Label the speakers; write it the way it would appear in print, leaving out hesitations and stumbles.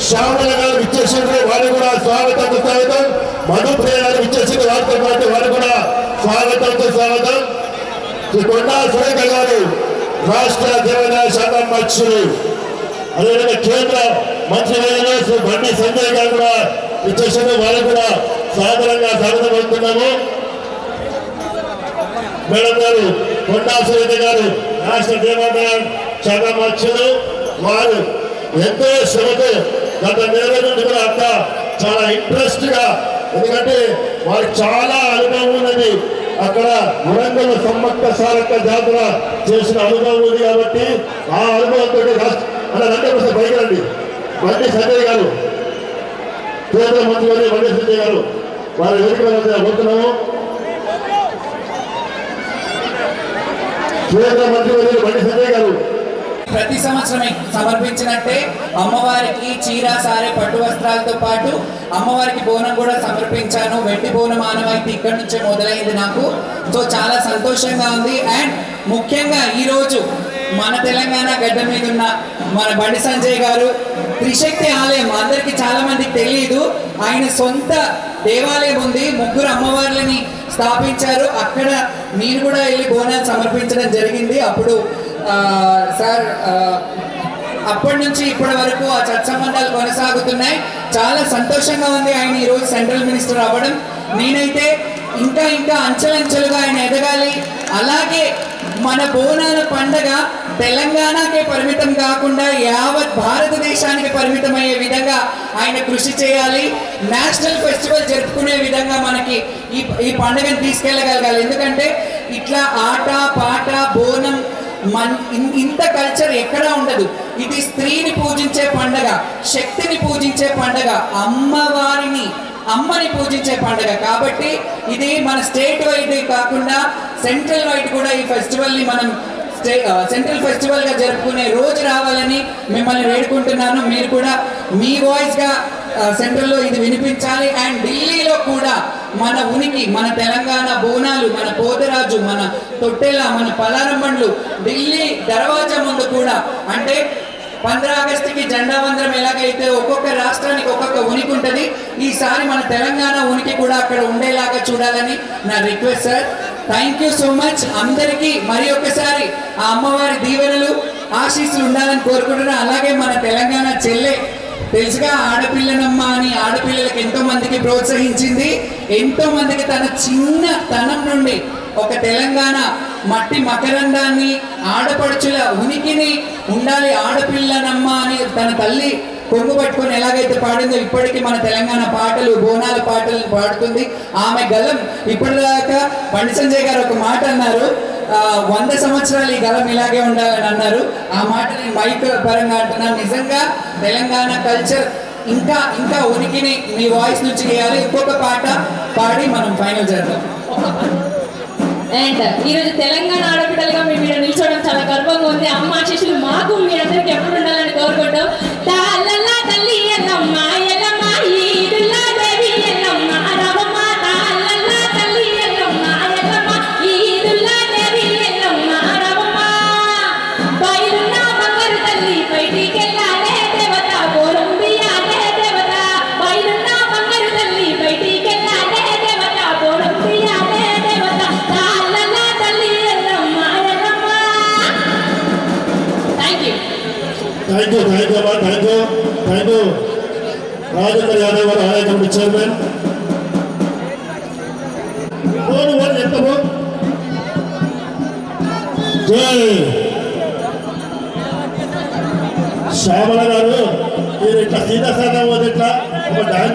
Speaker 1: శ్యామల గారు ఇచ్చేసిండ్రు, వారు కూడా స్వాగతం. మధుప్రియ గారు ఇచ్చేసింది, వారితో పాటు వారు కూడా స్వాగతం. శ్రీ కొండా సురేఖ గారు రాష్ట్ర దేవాదాయ శాఖ మంత్రులు, అదేవిధంగా కేంద్ర మంత్రివర్యులు శ్రీ బండి సంజయ్ గారు కూడా ఇచ్చేసింది, వారు కూడా సాధారణంగా స్వాగతం పలుకుతున్నాము. మేడం గారు కొండా సురేఖ గారు రాష్ట్ర దేవాదాయ శాఖ మంత్రులు, వారు ఎంతో శ్రమతో గత నెల నుండి కూడా అక్క చాలా ఇంట్రెస్ట్ గా, ఎందుకంటే వారికి చాలా అనుభవం ఉన్నది. అక్కడ వరంగల్ సమ్మక్క సారక్క జాతర చేసిన అనుభవం ఉంది కాబట్టి ఆ అనుభవంతో అలా రండి పైకి రండి. బండి సంజయ్ గారు, కేంద్ర మంత్రి గారు బండి సంజయ్ గారు, వారి వేదిక కోరుతున్నాము. కేంద్ర మంత్రి గారు బండి సంజయ్ గారు
Speaker 2: ప్రతి సంవత్సరం సమర్పించినట్టే అమ్మవారికి చీర సారే పట్టు వస్త్రాలతో పాటు అమ్మవారికి బోనం కూడా సమర్పించాను. వెండి బోనం ఆనవాయితీ ఇక్కడి నుంచే మొదలైంది నాకు. సో చాలా సంతోషంగా ఉంది. అండ్ ముఖ్యంగా ఈరోజు మన తెలంగాణ గడ్డ మీద ఉన్న మన బండి సంజయ్ గారు త్రిశక్తి ఆలయం అందరికీ చాలా మందికి తెలియదు. ఆయన సొంత దేవాలయం ఉంది, 3 అమ్మవార్లని స్థాపించారు. అక్కడ నేను కూడా వెళ్ళి బోనాలు సమర్పించడం జరిగింది. అప్పుడు సార్ అప్పటి నుంచి ఇప్పటి వరకు ఆ సత్సంబంధాలు కొనసాగుతున్నాయి. చాలా సంతోషంగా ఉంది ఆయన ఈరోజు సెంట్రల్ మినిస్టర్ అవ్వడం. నేనైతే ఇంకా అంచెలంచెలుగా ఆయన ఎదగాలి. అలాగే మన బోనాల పండగ తెలంగాణకే పరిమితం కాకుండా యావత్ భారతదేశానికి పరిమితమయ్యే విధంగా ఆయన కృషి చేయాలి. నేషనల్ ఫెస్టివల్ జరుపుకునే విధంగా మనకి ఈ పండుగను తీసుకెళ్ళగలగాలి. ఎందుకంటే ఇట్లా ఆట పాట బోనం ఇంత కల్చర్ ఎక్కడా ఉండదు. ఇది స్త్రీని పూజించే పండగ, శక్తిని పూజించే పండగ, అమ్మని పూజించే పండుగ. కాబట్టి ఇది మన స్టేట్ వైడ్ కాకుండా సెంట్రల్ వైడ్ కూడా ఈ ఫెస్టివల్ని మనం సెంట్రల్ ఫెస్టివల్గా జరుపుకునే రోజు రావాలని మిమ్మల్ని వేడుకుంటున్నాను. మీరు కూడా మీ వాయిస్గా సెంట్రల్లో ఇది వినిపించాలి. అండ్ ఢిల్లీలో కూడా మన ఉనికి, మన తెలంగాణ బోనాలు, మన పోతరాజు, మన తొట్టెల, మన పలారం బండ్లు ఢిల్లీ దర్వాజా ముందు కూడా, అంటే 15 ఆగస్టుకి జెండా వందనం ఎలాగైతే ఒక్కొక్క రాష్ట్రానికి ఒక్కొక్క ఉనికి ఉంటుంది, ఈసారి మన తెలంగాణ ఉనికి కూడా అక్కడ ఉండేలాగా చూడాలని నా request sir. Thank you so much. అందరికీ మరి ఒక్కసారి ఆ అమ్మవారి దీవెనలు ఆశీస్సులు ఉండాలని కోరుకుంటున్నాను. అలాగే మన తెలంగాణ చెల్లె తెలుసుగా ఆడపిల్లనమ్మ అని ఆడపిల్లలకు ఎంతో మందికి ప్రోత్సహించింది. ఎంతో మందికి తన చిన్న తనం నుండి ఒక తెలంగాణ మట్టి మకరందాన్ని, ఆడపడుచుల ఉనికిని ఉండాలి ఆడపిల్లనమ్మ అని తన తల్లి కొంగు పట్టుకొని ఎలాగైతే పాడిందో ఇప్పటికీ మన తెలంగాణ పాటలు, బోనాల పాటలు పాడుతుంది. ఆమె గలం ఇప్పటిదాకా బండి సంజయ్ గారు ఒక మాట అన్నారు, 100 సంవత్సరాలు ఈ గలం ఇలాగే ఉండాలని అన్నారు. ఆ మాట నేను మైక్ పరంగా అంటున్నాను. నిజంగా తెలంగాణ కల్చర్ ఇంకా ఉనికిని మీ వాయిస్ నుంచి చేయాలి. ఇంకొక పాట పాడి మనం ఫైనల్ చేద్దాం.
Speaker 3: అండ్ ఈరోజు తెలంగాణ ఆడపిల్లలుగా మేము ఇక్కడ నిల్చోవడం చాలా గర్వంగా ఉంది. అమ్మ ఆశీస్సులు మాకు మీ అందరికి ఎప్పుడు ఉండాలని కోరుకుంటాం. తల్లి ఎల్లమ్మ ఎల్లమ్మ ఈదుల్లా దేవి ఎల్లమ్మ రామమ్మ తాళ్ళ తల్లి ఎల్లమ్మ ఎల్లమ్మ ఈదుల్లా దేవి ఎల్లమ్మ రామమ్మ బయలున్న బంగారు తల్లి బయటికెళ్ళాలే దేవత పోరం బియ్యాలే దేవత బయలున్న బంగారు తల్లి బయటికెళ్ళాలే దేవత పోరం బియ్యాలే దేవత తాళ్ళ తల్లి ఎల్లమ్మ ఎల్లమ్మ. Thank you.
Speaker 1: రాజేంద్ర యాదవ్ గారు ఆలయ కమిటీ చైర్మన్. శ్యామల గారు మీరు ఇట్లా సీతా సాధన ఇట్లా ఒక డాన్స్